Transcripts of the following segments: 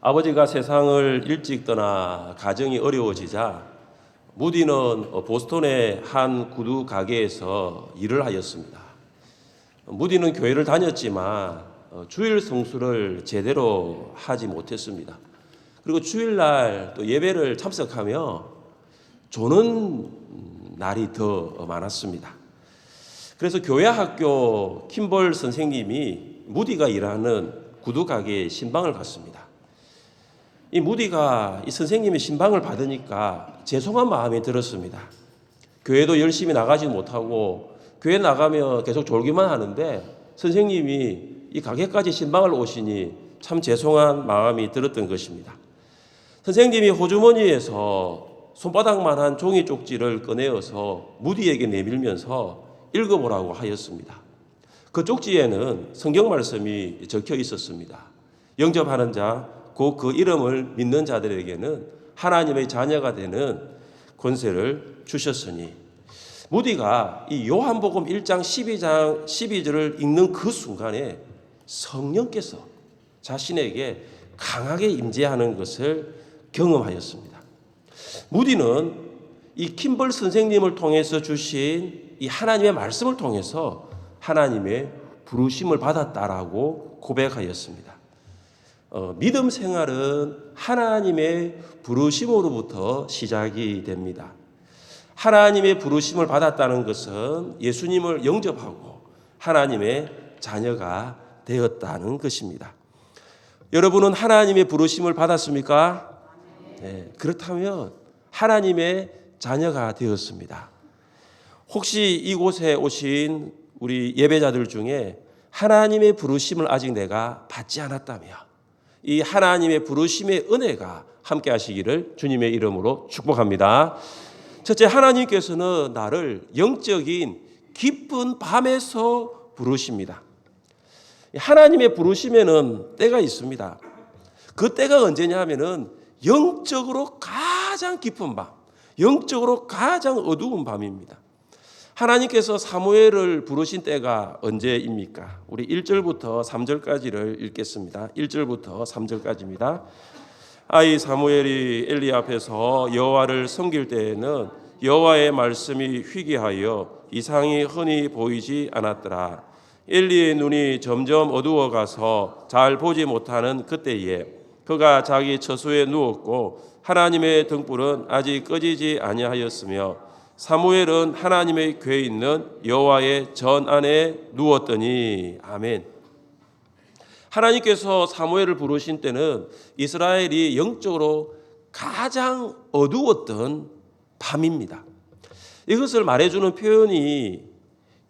아버지가 세상을 일찍 떠나 가정이 어려워지자 무디는 보스턴의 한 구두 가게에서 일을 하였습니다. 무디는 교회를 다녔지만 주일 성수를 제대로 하지 못했습니다. 그리고 주일날 또 예배를 참석하며 조는 날이 더 많았습니다. 그래서 교회 학교 킴벌 선생님이 무디가 일하는 구두 가게에 신방을 갔습니다. 이 무디가 이 선생님의 신방을 받으니까 죄송한 마음이 들었습니다. 교회도 열심히 나가지 못하고 교회 나가면 계속 졸기만 하는데 선생님이 이 가게까지 신방을 오시니 참 죄송한 마음이 들었던 것입니다. 선생님이 호주머니에서 손바닥만한 종이 쪽지를 꺼내어서 무디에게 내밀면서 읽어보라고 하였습니다. 그 쪽지에는 성경 말씀이 적혀 있었습니다. 영접하는 자, 곧 그 이름을 믿는 자들에게는 하나님의 자녀가 되는 권세를 주셨으니, 무디가 이 요한복음 1장 12절을 읽는 그 순간에 성령께서 자신에게 강하게 임재하는 것을 경험하였습니다. 무디는 이 킴벌 선생님을 통해서 주신 이 하나님의 말씀을 통해서 하나님의 부르심을 받았다라고 고백하였습니다. 믿음 생활은 하나님의 부르심으로부터 시작이 됩니다. 하나님의 부르심을 받았다는 것은 예수님을 영접하고 하나님의 자녀가 되었다는 것입니다. 여러분은 하나님의 부르심을 받았습니까? 네, 그렇다면 하나님의 자녀가 되었습니다. 혹시 이곳에 오신 우리 예배자들 중에 하나님의 부르심을 아직 내가 받지 않았다며 이 하나님의 부르심의 은혜가 함께 하시기를 주님의 이름으로 축복합니다. 첫째, 하나님께서는 나를 영적인 깊은 밤에서 부르십니다. 하나님의 부르심에는 때가 있습니다. 그 때가 언제냐 하면은 영적으로 가장 깊은 밤, 영적으로 가장 어두운 밤입니다. 하나님께서 사무엘을 부르신 때가 언제입니까? 우리 1절부터 3절까지를 읽겠습니다. 1절부터 3절까지입니다. 아이 사무엘이 엘리 앞에서 여호와를 섬길 때에는 여호와의 말씀이 희귀하여 이상이 흔히 보이지 않았더라. 엘리의 눈이 점점 어두워가서 잘 보지 못하는 그때에 그가 자기 처소에 누웠고 하나님의 등불은 아직 꺼지지 아니하였으며 사무엘은 하나님의 궤에 있는 여호와의 전 안에 누웠더니. 아멘. 하나님께서 사무엘을 부르신 때는 이스라엘이 영적으로 가장 어두웠던 밤입니다. 이것을 말해주는 표현이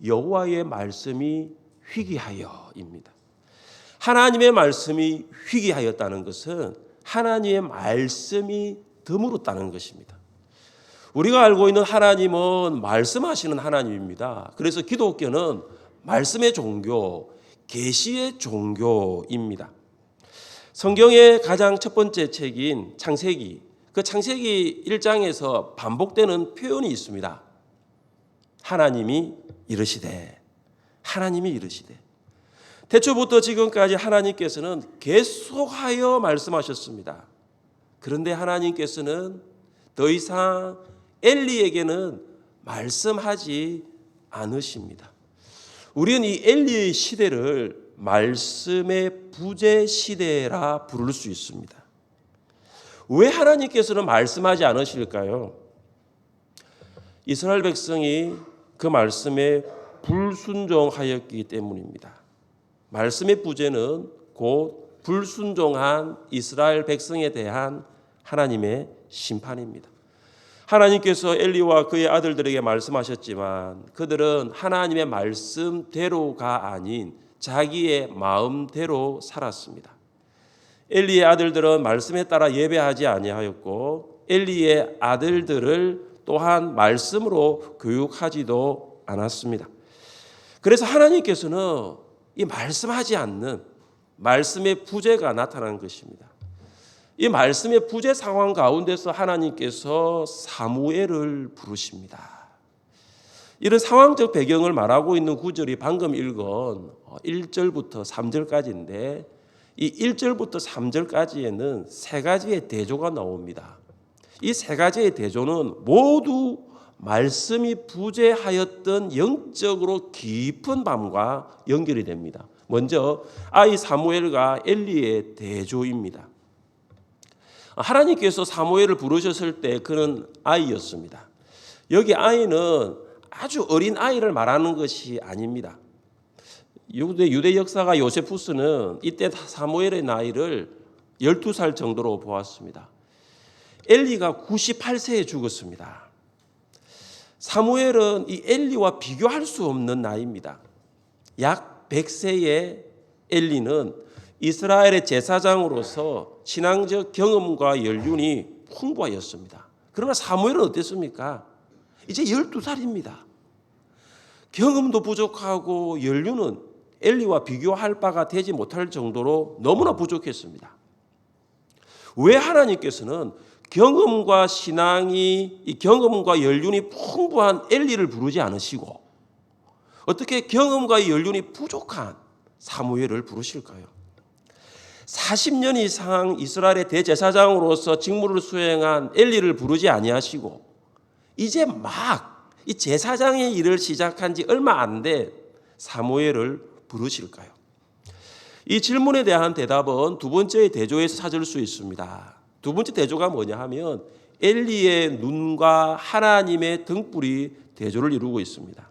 여호와의 말씀이 희귀하여입니다. 하나님의 말씀이 희귀하였다는 것은 하나님의 말씀이 드물었다는 것입니다. 우리가 알고 있는 하나님은 말씀하시는 하나님입니다. 그래서 기독교는 말씀의 종교, 계시의 종교입니다. 성경의 가장 첫 번째 책인 창세기, 그 창세기 1장에서 반복되는 표현이 있습니다. 하나님이 이르시되, 하나님이 이르시되. 태초부터 지금까지 하나님께서는 계속하여 말씀하셨습니다. 그런데 하나님께서는 더 이상 엘리에게는 말씀하지 않으십니다. 우리는 이 엘리의 시대를 말씀의 부재 시대라 부를 수 있습니다. 왜 하나님께서는 말씀하지 않으실까요? 이스라엘 백성이 그 말씀에 불순종하였기 때문입니다. 말씀의 부재는 곧 불순종한 이스라엘 백성에 대한 하나님의 심판입니다. 하나님께서 엘리와 그의 아들들에게 말씀하셨지만 그들은 하나님의 말씀대로가 아닌 자기의 마음대로 살았습니다. 엘리의 아들들은 말씀에 따라 예배하지 아니하였고 엘리의 아들들을 또한 말씀으로 교육하지도 않았습니다. 그래서 하나님께서는 이 말씀하지 않는 말씀의 부재가 나타난 것입니다. 이 말씀의 부재 상황 가운데서 하나님께서 사무엘을 부르십니다. 이런 상황적 배경을 말하고 있는 구절이 방금 읽은 1절부터 3절까지인데 이 1절부터 3절까지에는 세 가지의 대조가 나옵니다. 이 세 가지의 대조는 모두 말씀이 부재하였던 영적으로 깊은 밤과 연결이 됩니다. 먼저 아이 사무엘과 엘리의 대조입니다. 하나님께서 사무엘을 부르셨을 때 그는 아이였습니다. 여기 아이는 아주 어린 아이를 말하는 것이 아닙니다. 유대 역사가 요세푸스는 이때 사무엘의 나이를 12살 정도로 보았습니다. 엘리가 98세에 죽었습니다. 사무엘은 이 엘리와 비교할 수 없는 나이입니다. 약 100세의 엘리는 이스라엘의 제사장으로서 신앙적 경험과 연륜이 풍부하였습니다. 그러나 사무엘은 어땠습니까? 이제 12살입니다. 경험도 부족하고 연륜은 엘리와 비교할 바가 되지 못할 정도로 너무나 부족했습니다. 왜 하나님께서는 경험과 신앙이, 이 경험과 연륜이 풍부한 엘리를 부르지 않으시고 어떻게 경험과 연륜이 부족한 사무엘을 부르실까요? 40년 이상 이스라엘의 대제사장으로서 직무를 수행한 엘리를 부르지 아니하시고 이제 막 이 제사장의 일을 시작한 지 얼마 안 된 사무엘을 부르실까요? 이 질문에 대한 대답은 두 번째의 대조에서 찾을 수 있습니다. 두 번째 대조가 뭐냐 하면 엘리의 눈과 하나님의 등불이 대조를 이루고 있습니다.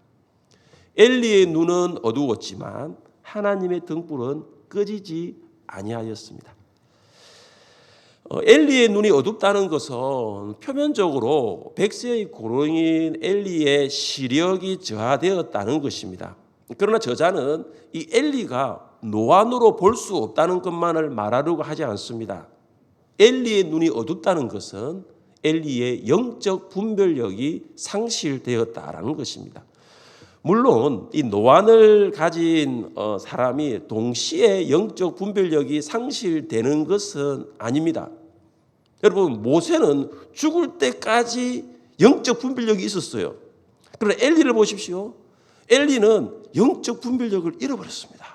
엘리의 눈은 어두웠지만 하나님의 등불은 꺼지지 아니하였습니다. 엘리의 눈이 어둡다는 것은 표면적으로 100세의 고령인 엘리의 시력이 저하되었다는 것입니다. 그러나 저자는 이 엘리가 노안으로 볼 수 없다는 것만을 말하려고 하지 않습니다. 엘리의 눈이 어둡다는 것은 엘리의 영적 분별력이 상실되었다라는 것입니다. 물론 이 노안을 가진 사람이 동시에 영적 분별력이 상실되는 것은 아닙니다. 여러분 모세는 죽을 때까지 영적 분별력이 있었어요. 그러나 엘리를 보십시오. 엘리는 영적 분별력을 잃어버렸습니다.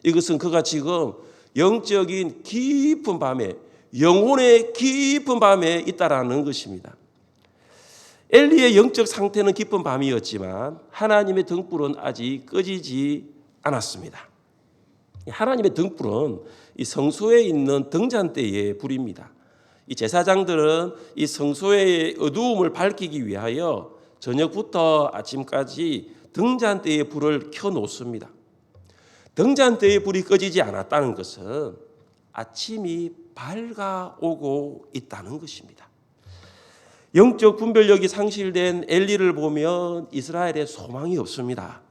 이것은 그가 지금 영적인 깊은 밤에 영혼의 깊은 밤에 있다라는 것입니다. 엘리의 영적 상태는 깊은 밤이었지만 하나님의 등불은 아직 꺼지지 않았습니다. 하나님의 등불은 이 성소에 있는 등잔대의 불입니다. 이 제사장들은 이 성소의 어두움을 밝히기 위하여 저녁부터 아침까지 등잔대의 불을 켜놓습니다. 등잔대의 불이 꺼지지 않았다는 것은 아침이 밝아오고 있다는 것입니다. 영적 분별력이 상실된 엘리를 보면 이스라엘에 소망이 없습니다.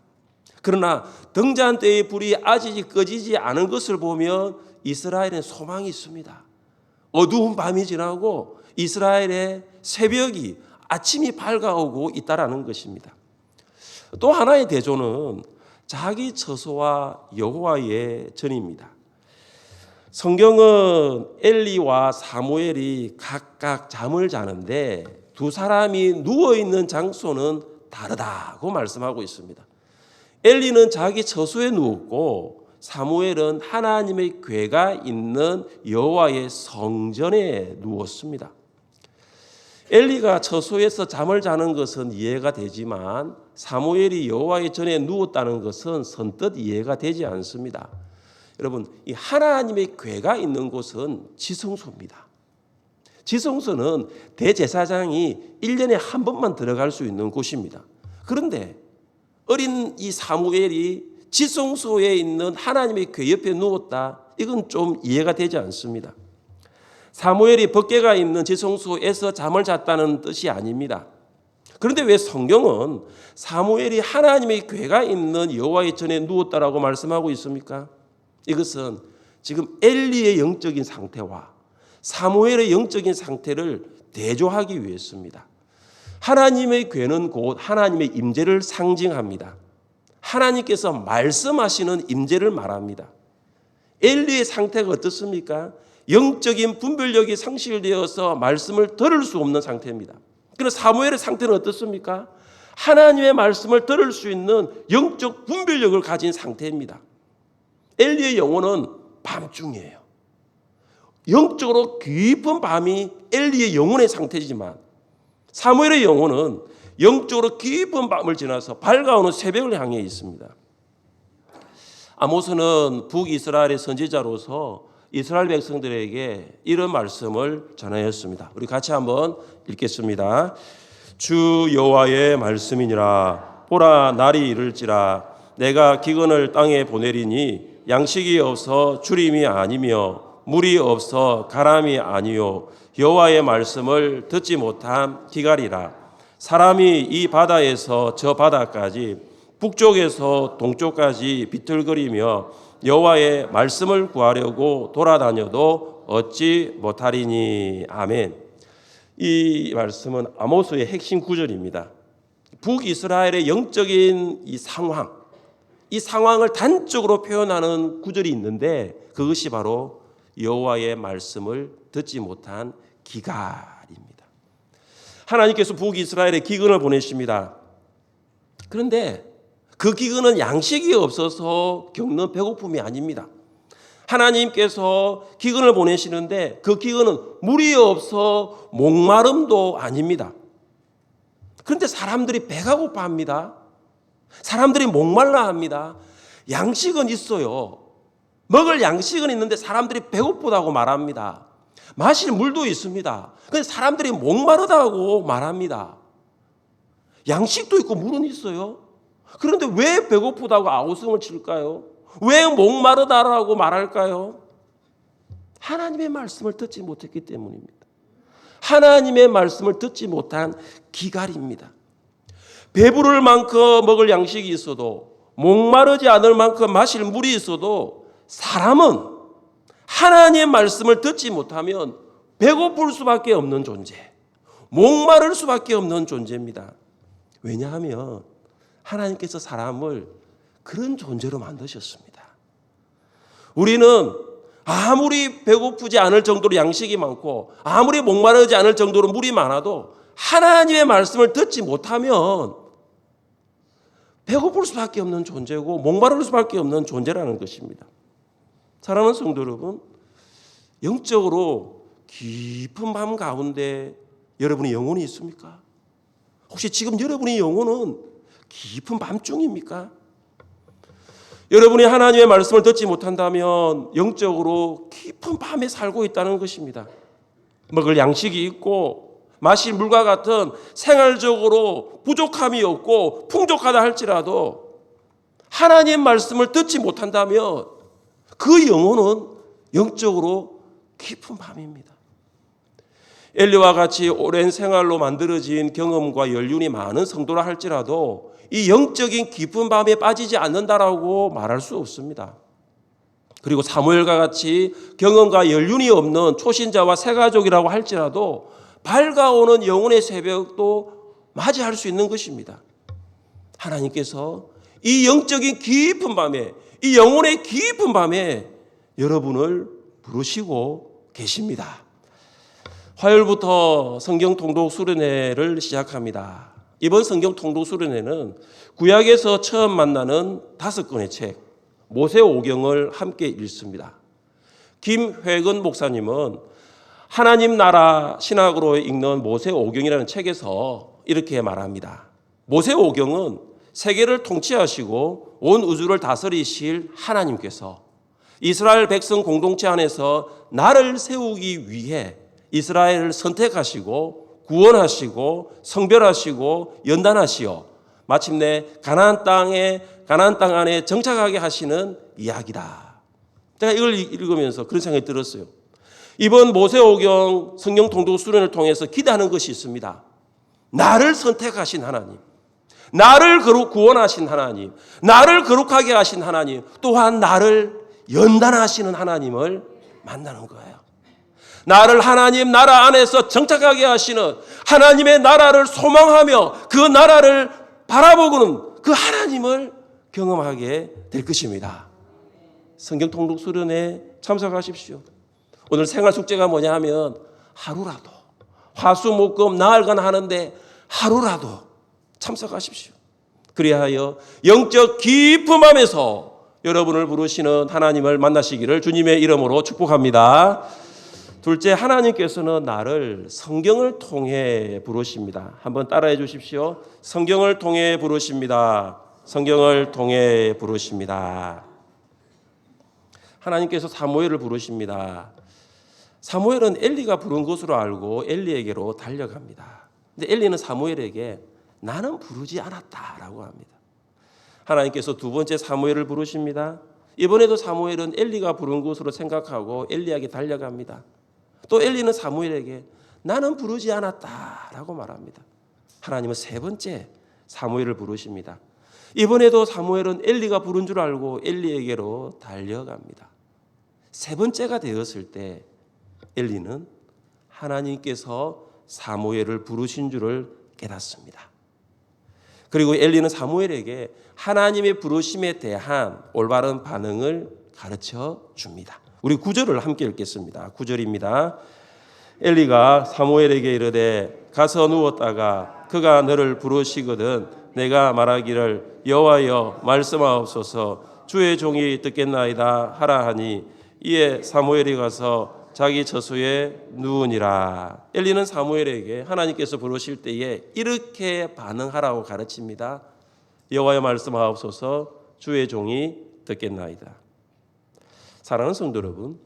그러나 등잔대의 불이 아직 꺼지지 않은 것을 보면 이스라엘에 소망이 있습니다. 어두운 밤이 지나고 이스라엘의 새벽이 아침이 밝아오고 있다라는 것입니다. 또 하나의 대조는 자기 처소와 여호와의 전입니다. 성경은 엘리와 사무엘이 각각 잠을 자는데 두 사람이 누워있는 장소는 다르다고 말씀하고 있습니다. 엘리는 자기 처소에 누웠고 사무엘은 하나님의 궤가 있는 여호와의 성전에 누웠습니다. 엘리가 처소에서 잠을 자는 것은 이해가 되지만 사무엘이 여호와의 전에 누웠다는 것은 선뜻 이해가 되지 않습니다. 여러분, 이 하나님의 궤가 있는 곳은 지성소입니다. 지성소는 대제사장이 1년에 한 번만 들어갈 수 있는 곳입니다. 그런데 어린 이 사무엘이 지성소에 있는 하나님의 궤 옆에 누웠다. 이건 좀 이해가 되지 않습니다. 사무엘이 법궤가 있는 지성소에서 잠을 잤다는 뜻이 아닙니다. 그런데 왜 성경은 사무엘이 하나님의 궤가 있는 여호와의 전에 누웠다라고 말씀하고 있습니까? 이것은 지금 엘리의 영적인 상태와 사무엘의 영적인 상태를 대조하기 위해서입니다. 하나님의 궤는 곧 하나님의 임재를 상징합니다. 하나님께서 말씀하시는 임재를 말합니다. 엘리의 상태가 어떻습니까? 영적인 분별력이 상실되어서 말씀을 들을 수 없는 상태입니다. 그러나 사무엘의 상태는 어떻습니까? 하나님의 말씀을 들을 수 있는 영적 분별력을 가진 상태입니다. 엘리의 영혼은 밤중이에요. 영적으로 깊은 밤이 엘리의 영혼의 상태지만 사무엘의 영혼은 영적으로 깊은 밤을 지나서 밝아오는 새벽을 향해 있습니다. 아모스는 북이스라엘의 선지자로서 이스라엘 백성들에게 이런 말씀을 전하였습니다. 우리 같이 한번 읽겠습니다. 주 여호와의 말씀이니라. 보라, 날이 이를지라. 내가 기근을 땅에 보내리니 양식이 없어 주림이 아니며 물이 없어 가람이 아니요 여호와의 말씀을 듣지 못한 기갈이라. 사람이 이 바다에서 저 바다까지 북쪽에서 동쪽까지 비틀거리며 여호와의 말씀을 구하려고 돌아다녀도 얻지 못하리니. 아멘. 이 말씀은 아모스의 핵심 구절입니다. 북이스라엘의 영적인 이 상황을 단적으로 표현하는 구절이 있는데 그것이 바로 여호와의 말씀을 듣지 못한 기갈입니다. 하나님께서 북이스라엘에 기근을 보내십니다. 그런데 그 기근은 양식이 없어서 겪는 배고픔이 아닙니다. 하나님께서 기근을 보내시는데 그 기근은 물이 없어 목마름도 아닙니다. 그런데 사람들이 배가 고파합니다. 사람들이 목말라 합니다. 양식은 있어요. 먹을 양식은 있는데 사람들이 배고프다고 말합니다. 마실 물도 있습니다. 그런데 사람들이 목마르다고 말합니다. 양식도 있고 물은 있어요. 그런데 왜 배고프다고 아우성을 칠까요? 왜 목마르다라고 말할까요? 하나님의 말씀을 듣지 못했기 때문입니다. 하나님의 말씀을 듣지 못한 기갈입니다. 배부를 만큼 먹을 양식이 있어도 목마르지 않을 만큼 마실 물이 있어도 사람은 하나님의 말씀을 듣지 못하면 배고플 수밖에 없는 존재, 목마를 수밖에 없는 존재입니다. 왜냐하면 하나님께서 사람을 그런 존재로 만드셨습니다. 우리는 아무리 배고프지 않을 정도로 양식이 많고 아무리 목마르지 않을 정도로 물이 많아도 하나님의 말씀을 듣지 못하면 배고플 수밖에 없는 존재고 목마를 수밖에 없는 존재라는 것입니다. 사랑하는 성도 여러분, 영적으로 깊은 밤 가운데 여러분의 영혼이 있습니까? 혹시 지금 여러분의 영혼은 깊은 밤중입니까? 여러분이 하나님의 말씀을 듣지 못한다면 영적으로 깊은 밤에 살고 있다는 것입니다. 먹을 양식이 있고 마실 물과 같은 생활적으로 부족함이 없고 풍족하다 할지라도 하나님의 말씀을 듣지 못한다면 그 영혼은 영적으로 깊은 밤입니다. 엘리와 같이 오랜 생활로 만들어진 경험과 연륜이 많은 성도라 할지라도 이 영적인 깊은 밤에 빠지지 않는다라고 말할 수 없습니다. 그리고 사무엘과 같이 경험과 연륜이 없는 초신자와 새가족이라고 할지라도 밝아오는 영혼의 새벽도 맞이할 수 있는 것입니다. 하나님께서 이 영적인 깊은 밤에, 이 영혼의 깊은 밤에 여러분을 부르시고 계십니다. 화요일부터 성경 통독 수련회를 시작합니다. 이번 성경 통독 수련회는 구약에서 처음 만나는 5권의 책 모세오경을 함께 읽습니다. 김회근 목사님은 하나님 나라 신학으로 읽는 모세오경이라는 책에서 이렇게 말합니다. 모세오경은 세계를 통치하시고 온 우주를 다스리실 하나님께서 이스라엘 백성 공동체 안에서 나를 세우기 위해 이스라엘을 선택하시고 구원하시고 성별하시고 연단하시어 마침내 가나안 땅 안에 정착하게 하시는 이야기다. 제가 이걸 읽으면서 그런 생각이 들었어요. 이번 모세오경 성경 통독 수련을 통해서 기대하는 것이 있습니다. 나를 선택하신 하나님, 나를 구원하신 하나님, 나를 거룩하게 하신 하나님, 또한 나를 연단하시는 하나님을 만나는 거예요. 나를 하나님 나라 안에서 정착하게 하시는 하나님의 나라를 소망하며 그 나라를 바라보고는 그 하나님을 경험하게 될 것입니다. 성경 통독 수련회에 참석하십시오. 오늘 생활 숙제가 뭐냐 하면 하루라도 화수목금 나흘간 하는데 하루라도 참석하십시오. 그리하여 영적 깊은 밤에서 여러분을 부르시는 하나님을 만나시기를 주님의 이름으로 축복합니다. 둘째, 하나님께서는 나를 성경을 통해 부르십니다. 한번 따라해 주십시오. 성경을 통해 부르십니다. 성경을 통해 부르십니다. 하나님께서 사무엘을 부르십니다. 사무엘은 엘리가 부른 것으로 알고 엘리에게로 달려갑니다. 근데 엘리는 사무엘에게 나는 부르지 않았다라고 합니다. 하나님께서 두 번째 사무엘을 부르십니다. 이번에도 사무엘은 엘리가 부른 것으로 생각하고 엘리에게 달려갑니다. 또 엘리는 사무엘에게 나는 부르지 않았다라고 말합니다. 하나님은 세 번째 사무엘을 부르십니다. 이번에도 사무엘은 엘리가 부른 줄 알고 엘리에게로 달려갑니다. 세 번째가 되었을 때 엘리는 하나님께서 사무엘을 부르신 줄을 깨닫습니다. 그리고 엘리는 사무엘에게 하나님의 부르심에 대한 올바른 반응을 가르쳐 줍니다. 우리 9절을 함께 읽겠습니다. 9절입니다. 엘리가 사무엘에게 이르되 가서 누웠다가 그가 너를 부르시거든 내가 말하기를 여호와여 말씀하옵소서 주의 종이 듣겠나이다 하라 하니 이에 사무엘이 가서 자기 처소에 누우니라. 엘리는 사무엘에게 하나님께서 부르실 때에 이렇게 반응하라고 가르칩니다. 여호와의 말씀하옵소서 주의 종이 듣겠나이다. 사랑하는 성도 여러분,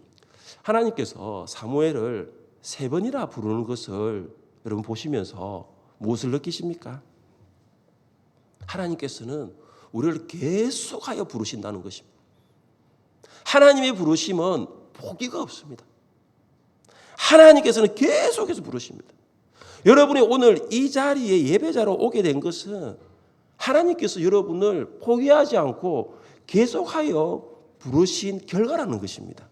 하나님께서 사무엘을 세 번이나 부르는 것을 여러분 보시면서 무엇을 느끼십니까? 하나님께서는 우리를 계속하여 부르신다는 것입니다. 하나님의 부르심은 포기가 없습니다. 하나님께서는 계속해서 부르십니다. 여러분이 오늘 이 자리에 예배자로 오게 된 것은 하나님께서 여러분을 포기하지 않고 계속하여 부르신 결과라는 것입니다.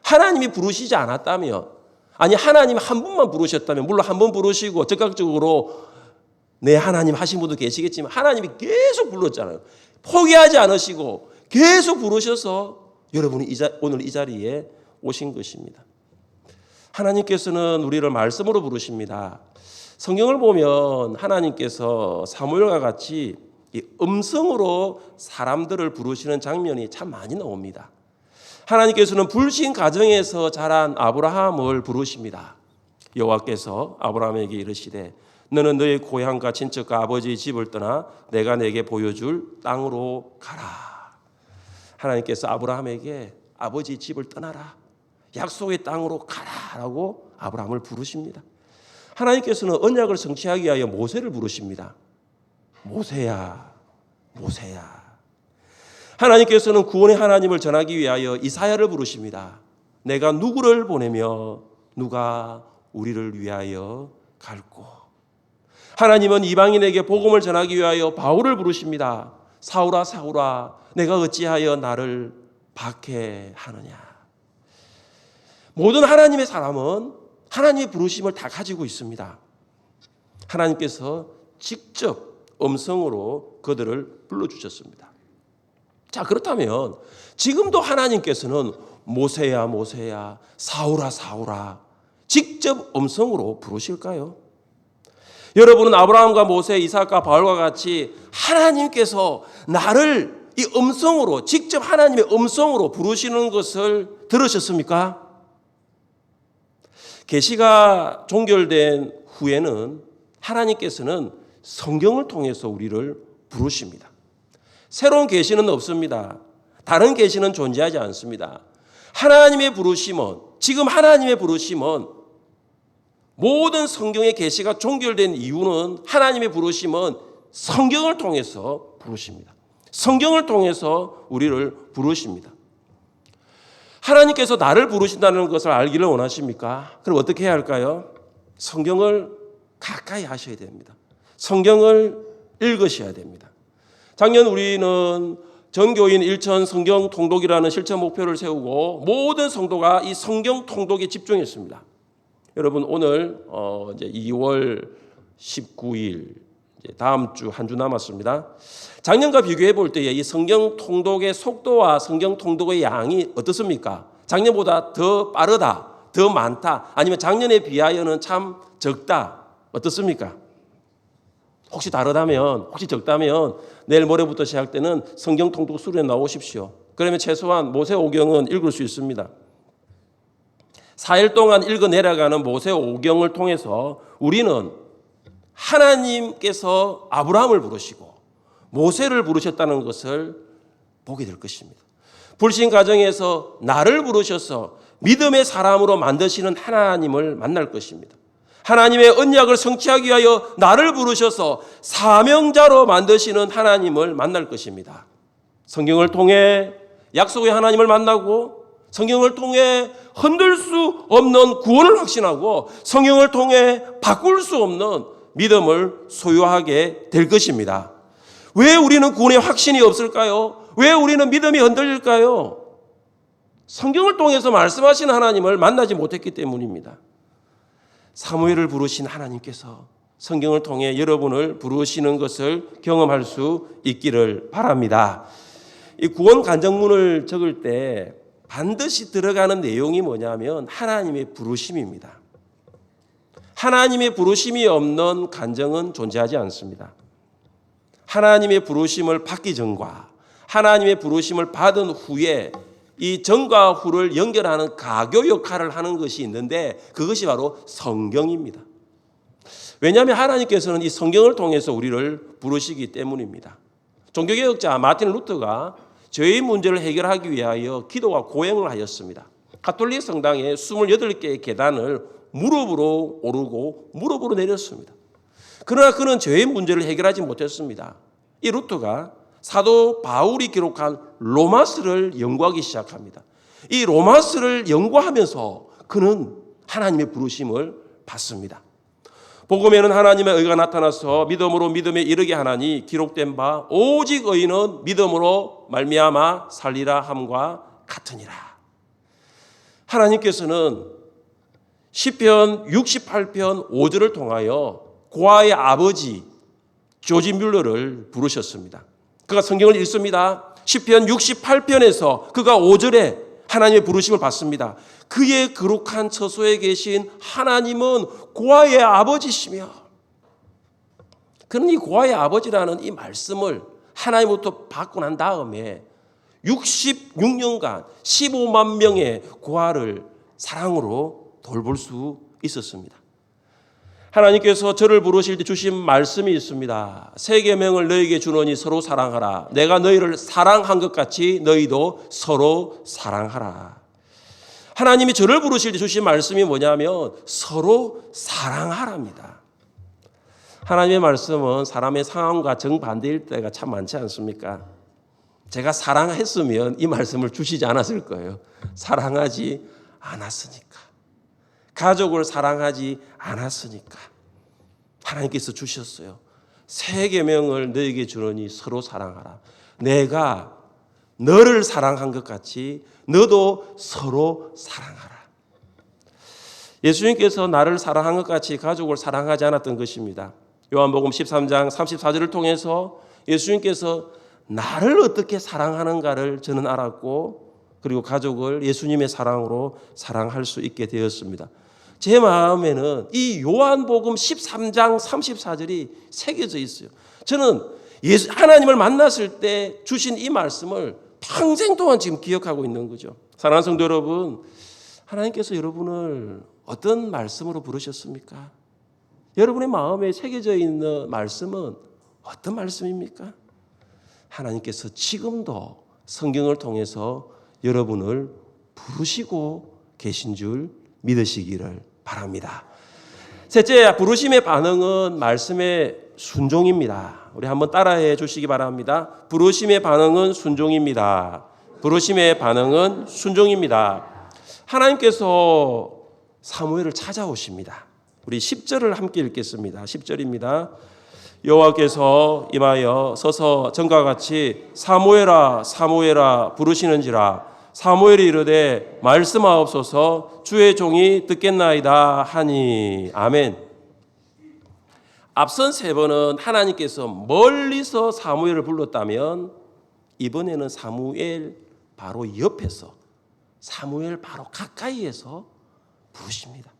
하나님이 부르시지 않았다면, 아니 하나님이 한 분만 부르셨다면, 물론 한 번 부르시고 즉각적으로 내 하나님 하신 분도 계시겠지만 하나님이 계속 불렀잖아요. 포기하지 않으시고 계속 부르셔서 여러분이 오늘 이 자리에 오신 것입니다. 하나님께서는 우리를 말씀으로 부르십니다. 성경을 보면 하나님께서 사무엘과 같이 음성으로 사람들을 부르시는 장면이 참 많이 나옵니다. 하나님께서는 불신 가정에서 자란 아브라함을 부르십니다. 여호와께서 아브라함에게 이르시되 너는 너의 고향과 친척과 아버지의 집을 떠나 내가 내게 보여줄 땅으로 가라. 하나님께서 아브라함에게 아버지의 집을 떠나라, 약속의 땅으로 가라라고 아브라함을 부르십니다. 하나님께서는 언약을 성취하기 위하여 모세를 부르십니다. 모세야, 모세야. 하나님께서는 구원의 하나님을 전하기 위하여 이사야를 부르십니다. 내가 누구를 보내며 누가 우리를 위하여 갈고. 하나님은 이방인에게 복음을 전하기 위하여 바울을 부르십니다. 사울아 사울아 내가 어찌하여 나를 박해하느냐. 모든 하나님의 사람은 하나님의 부르심을 다 가지고 있습니다. 하나님께서 직접 음성으로 그들을 불러주셨습니다. 자, 그렇다면 지금도 하나님께서는 모세야 모세야 사울아 사울아 직접 음성으로 부르실까요? 여러분은 아브라함과 모세, 이삭과 바울과 같이 하나님께서 나를 이 음성으로 직접 하나님의 음성으로 부르시는 것을 들으셨습니까? 계시가 종결된 후에는 하나님께서는 성경을 통해서 우리를 부르십니다. 새로운 계시는 없습니다. 다른 계시는 존재하지 않습니다. 하나님의 부르심은, 지금 하나님의 부르심은, 모든 성경의 계시가 종결된 이유는 하나님의 부르심은 성경을 통해서 부르십니다. 성경을 통해서 우리를 부르십니다. 하나님께서 나를 부르신다는 것을 알기를 원하십니까? 그럼 어떻게 해야 할까요? 성경을 가까이 하셔야 됩니다. 성경을 읽으셔야 됩니다. 작년 우리는 전교인 1천 성경 통독이라는 실천 목표를 세우고 모든 성도가 이 성경 통독에 집중했습니다. 여러분 오늘 이제 2월 19일 다음 주 한 주 남았습니다. 작년과 비교해 볼 때 이 성경 통독의 속도와 성경 통독의 양이 어떻습니까? 작년보다 더 빠르다, 더 많다, 아니면 작년에 비하여는 참 적다, 어떻습니까? 혹시 다르다면, 혹시 적다면 내일 모레부터 시작되는 성경 통독 수련회 나오십시오. 그러면 최소한 모세오경은 읽을 수 있습니다. 4일 동안 읽어 내려가는 모세오경을 통해서 우리는 하나님께서 아브라함을 부르시고 모세를 부르셨다는 것을 보게 될 것입니다. 불신 가정에서 나를 부르셔서 믿음의 사람으로 만드시는 하나님을 만날 것입니다. 하나님의 언약을 성취하기 위하여 나를 부르셔서 사명자로 만드시는 하나님을 만날 것입니다. 성경을 통해 약속의 하나님을 만나고 성경을 통해 흔들 수 없는 구원을 확신하고 성경을 통해 바꿀 수 없는 믿음을 소유하게 될 것입니다. 왜 우리는 구원의 확신이 없을까요? 왜 우리는 믿음이 흔들릴까요? 성경을 통해서 말씀하신 하나님을 만나지 못했기 때문입니다. 사무엘을 부르신 하나님께서 성경을 통해 여러분을 부르시는 것을 경험할 수 있기를 바랍니다. 이 구원 간증문을 적을 때 반드시 들어가는 내용이 뭐냐면 하나님의 부르심입니다. 하나님의 부르심이 없는 간증은 존재하지 않습니다. 하나님의 부르심을 받기 전과 하나님의 부르심을 받은 후에 이 전과 후를 연결하는 가교 역할을 하는 것이 있는데 그것이 바로 성경입니다. 왜냐하면 하나님께서는 이 성경을 통해서 우리를 부르시기 때문입니다. 종교개혁자 마틴 루터가 죄의 문제를 해결하기 위하여 기도와 고행을 하였습니다. 가톨릭 성당에 28개의 계단을 무릎으로 오르고 무릎으로 내렸습니다. 그러나 그는 죄의 문제를 해결하지 못했습니다. 이 루터가 사도 바울이 기록한 로마서를 연구하기 시작합니다. 이 로마서를 연구하면서 그는 하나님의 부르심을 받습니다. 복음에는 하나님의 의가 나타나서 믿음으로 믿음에 이르게 하나니 기록된 바 오직 의인은 믿음으로 말미암아 살리라 함과 같으니라. 하나님께서는 시편 68편 5절을 통하여 고아의 아버지 조지 뮬러를 부르셨습니다. 그가 성경을 읽습니다. 시편 68편에서 그가 5절에 하나님의 부르심을 받습니다. 그의 거룩한 처소에 계신 하나님은 고아의 아버지시며, 그는 이 고아의 아버지라는 이 말씀을 하나님부터 받고 난 다음에 66년간 15만 명의 고아를 사랑으로 돌볼 수 있었습니다. 하나님께서 저를 부르실 때 주신 말씀이 있습니다. 새 계명을 너희에게 주노니 서로 사랑하라. 내가 너희를 사랑한 것 같이 너희도 서로 사랑하라. 하나님이 저를 부르실 때 주신 말씀이 뭐냐면 서로 사랑하랍니다. 하나님의 말씀은 사람의 상황과 정반대일 때가 참 많지 않습니까? 제가 사랑했으면 이 말씀을 주시지 않았을 거예요. 사랑하지 않았으니까. 가족을 사랑하지 않았으니까 하나님께서 주셨어요. 새 계명을 너에게 주노니 서로 사랑하라. 내가 너를 사랑한 것 같이 너도 서로 사랑하라. 예수님께서 나를 사랑한 것 같이 가족을 사랑하지 않았던 것입니다. 요한복음 13장 34절을 통해서 예수님께서 나를 어떻게 사랑하는가를 저는 알았고 그리고 가족을 예수님의 사랑으로 사랑할 수 있게 되었습니다. 제 마음에는 이 요한복음 13장 34절이 새겨져 있어요. 저는 하나님을 만났을 때 주신 이 말씀을 평생 동안 지금 기억하고 있는 거죠. 사랑하는 성도 여러분, 하나님께서 여러분을 어떤 말씀으로 부르셨습니까? 여러분의 마음에 새겨져 있는 말씀은 어떤 말씀입니까? 하나님께서 지금도 성경을 통해서 여러분을 부르시고 계신 줄 믿으시기를 바랍니다. 셋째, 부르심의 반응은 말씀의 순종입니다. 우리 한번 따라해 주시기 바랍니다. 부르심의 반응은 순종입니다. 부르심의 반응은 순종입니다. 하나님께서 사무엘을 찾아오십니다. 우리 10절을 함께 읽겠습니다. 10절입니다. 여호와께서 임하여 서서 전과 같이 사무엘아 사무엘아 부르시는지라 사무엘이 이르되 말씀하옵소서 주의 종이 듣겠나이다 하니. 아멘. 앞선 세 번은 하나님께서 멀리서 사무엘을 불렀다면 이번에는 사무엘 바로 옆에서 사무엘 바로 가까이에서 부르십니다.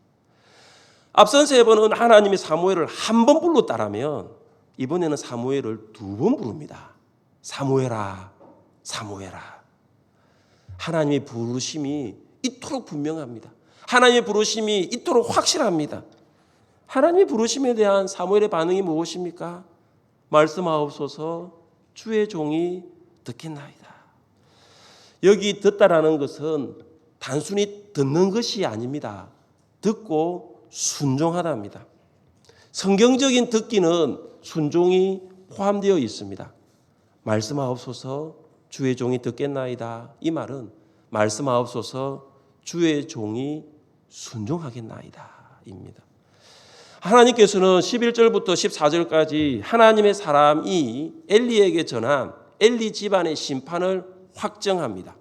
앞선 세 번은 하나님이 사무엘을 한 번 불렀다라면 이번에는 사무엘을 두 번 부릅니다. 사무엘아 사무엘아. 하나님의 부르심이 이토록 분명합니다. 하나님의 부르심이 이토록 확실합니다. 하나님의 부르심에 대한 사무엘의 반응이 무엇입니까? 말씀하옵소서 주의 종이 듣겠나이다. 여기 듣다라는 것은 단순히 듣는 것이 아닙니다. 듣고 순종하다입니다. 성경적인 듣기는 순종이 포함되어 있습니다. 말씀하옵소서 주의 종이 듣겠나이다. 이 말은 말씀하옵소서 주의 종이 순종하겠나이다 입니다. 하나님께서는 11절부터 14절까지 하나님의 사람이 엘리에게 전한 엘리 집안의 심판을 확정합니다.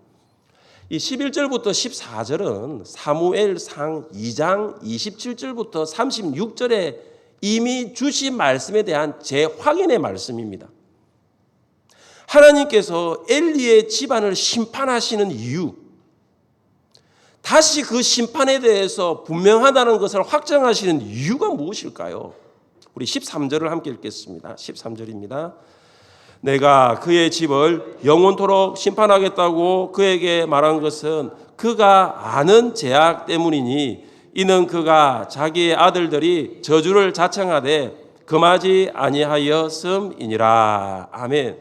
이 11절부터 14절은 사무엘상 2장 27절부터 36절에 이미 주신 말씀에 대한 재확인의 말씀입니다. 하나님께서 엘리의 집안을 심판하시는 이유, 다시 그 심판에 대해서 분명하다는 것을 확정하시는 이유가 무엇일까요? 우리 13절을 함께 읽겠습니다. 13절입니다. 내가 그의 집을 영원토록 심판하겠다고 그에게 말한 것은 그가 아는 죄악 때문이니 이는 그가 자기의 아들들이 저주를 자청하되 금하지 아니하였음이니라. 아멘.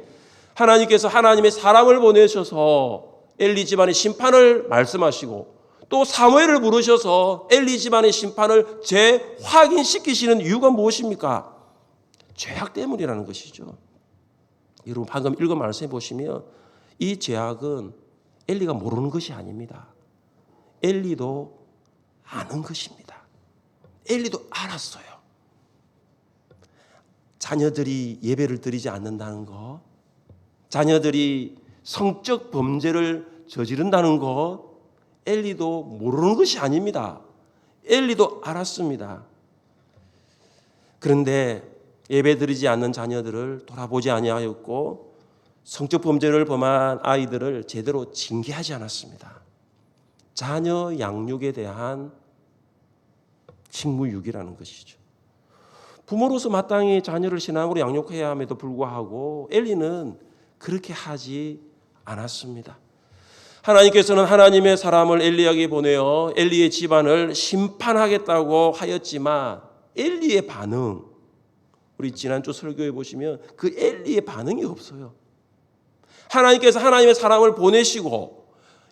하나님께서 하나님의 사람을 보내셔서 엘리 집안의 심판을 말씀하시고 또 사무엘을 부르셔서 엘리 집안의 심판을 재확인시키시는 이유가 무엇입니까? 죄악 때문이라는 것이죠. 여러분 방금 읽은 말씀해 보시면 이 죄악은 엘리가 모르는 것이 아닙니다. 엘리도 아는 것입니다. 엘리도 알았어요. 자녀들이 예배를 드리지 않는다는 것, 자녀들이 성적 범죄를 저지른다는 것, 엘리도 모르는 것이 아닙니다. 엘리도 알았습니다. 그런데 예배드리지 않는 자녀들을 돌아보지 아니하였고 성적 범죄를 범한 아이들을 제대로 징계하지 않았습니다. 자녀 양육에 대한 식무육이라는 것이죠. 부모로서 마땅히 자녀를 신앙으로 양육해야 함에도 불구하고 엘리는 그렇게 하지 않았습니다. 하나님께서는 하나님의 사람을 엘리에게 보내어 엘리의 집안을 심판하겠다고 하였지만 엘리의 반응, 우리 지난주 설교에 보시면 그 엘리의 반응이 없어요. 하나님께서 하나님의 사람을 보내시고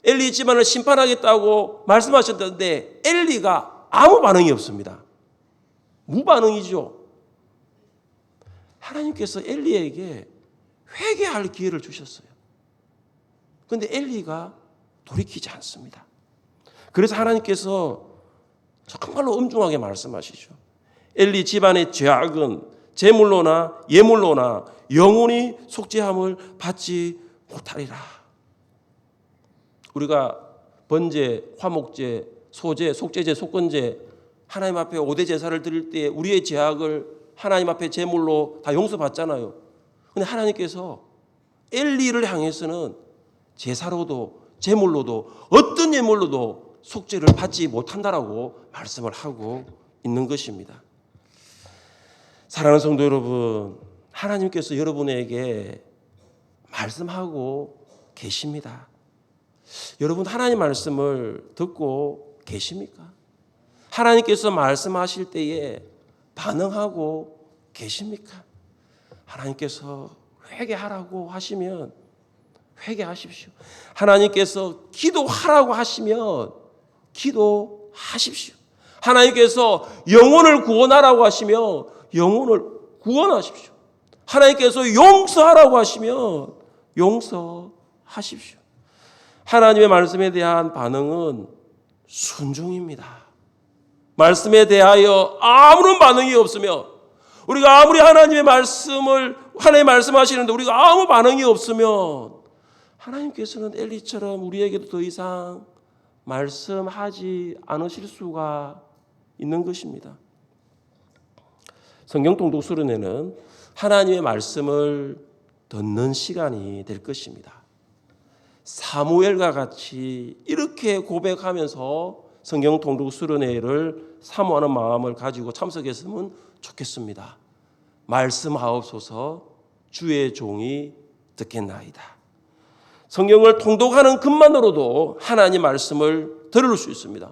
엘리 집안을 심판하겠다고 말씀하셨는데 엘리가 아무 반응이 없습니다. 무반응이죠. 하나님께서 엘리에게 회개할 기회를 주셨어요. 그런데 엘리가 돌이키지 않습니다. 그래서 하나님께서 정말로 엄중하게 말씀하시죠. 엘리 집안의 죄악은 제물로나 예물로나 영원히 속죄함을 받지 못하리라. 우리가 번제, 화목제, 소제, 속죄제, 속건제 하나님 앞에 5대 제사를 드릴 때 우리의 죄악을 하나님 앞에 제물로 다 용서받잖아요. 그런데 하나님께서 엘리를 향해서는 제사로도 제물로도 어떤 예물로도 속죄를 받지 못한다라고 말씀을 하고 있는 것입니다. 사랑하는 성도 여러분, 하나님께서 여러분에게 말씀하고 계십니다. 여러분 하나님 말씀을 듣고 계십니까? 하나님께서 말씀하실 때에 반응하고 계십니까? 하나님께서 회개하라고 하시면 회개하십시오. 하나님께서 기도하라고 하시면 기도하십시오. 하나님께서 영혼을 구원하라고 하시면 영혼을 구원하십시오. 하나님께서 용서하라고 하시면 용서하십시오. 하나님의 말씀에 대한 반응은 순종입니다. 말씀에 대하여 아무런 반응이 없으면, 우리가 아무리 하나님 말씀하시는데 우리가 아무 반응이 없으면 하나님께서는 엘리처럼 우리에게도 더 이상 말씀하지 않으실 수가 있는 것입니다. 성경 통독 수련회는 하나님의 말씀을 듣는 시간이 될 것입니다. 사무엘과 같이 이렇게 고백하면서 성경 통독 수련회를 사모하는 마음을 가지고 참석했으면 좋겠습니다. 말씀하옵소서 주의 종이 듣겠나이다. 성경을 통독하는 것만으로도 하나님 말씀을 들을 수 있습니다.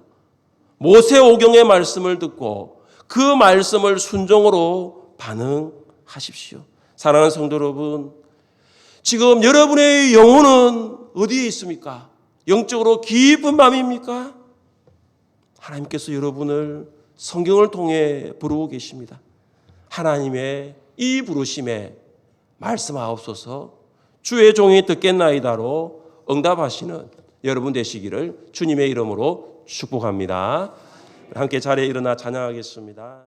모세오경의 말씀을 듣고 그 말씀을 순종으로 반응하십시오. 사랑하는 성도 여러분, 지금 여러분의 영혼은 어디에 있습니까? 영적으로 깊은 밤입니까? 하나님께서 여러분을 성경을 통해 부르고 계십니다. 하나님의 이 부르심에 말씀하옵소서, 주의 종이 듣겠나이다로 응답하시는 여러분 되시기를 주님의 이름으로 축복합니다. 함께 자리에 일어나 찬양하겠습니다.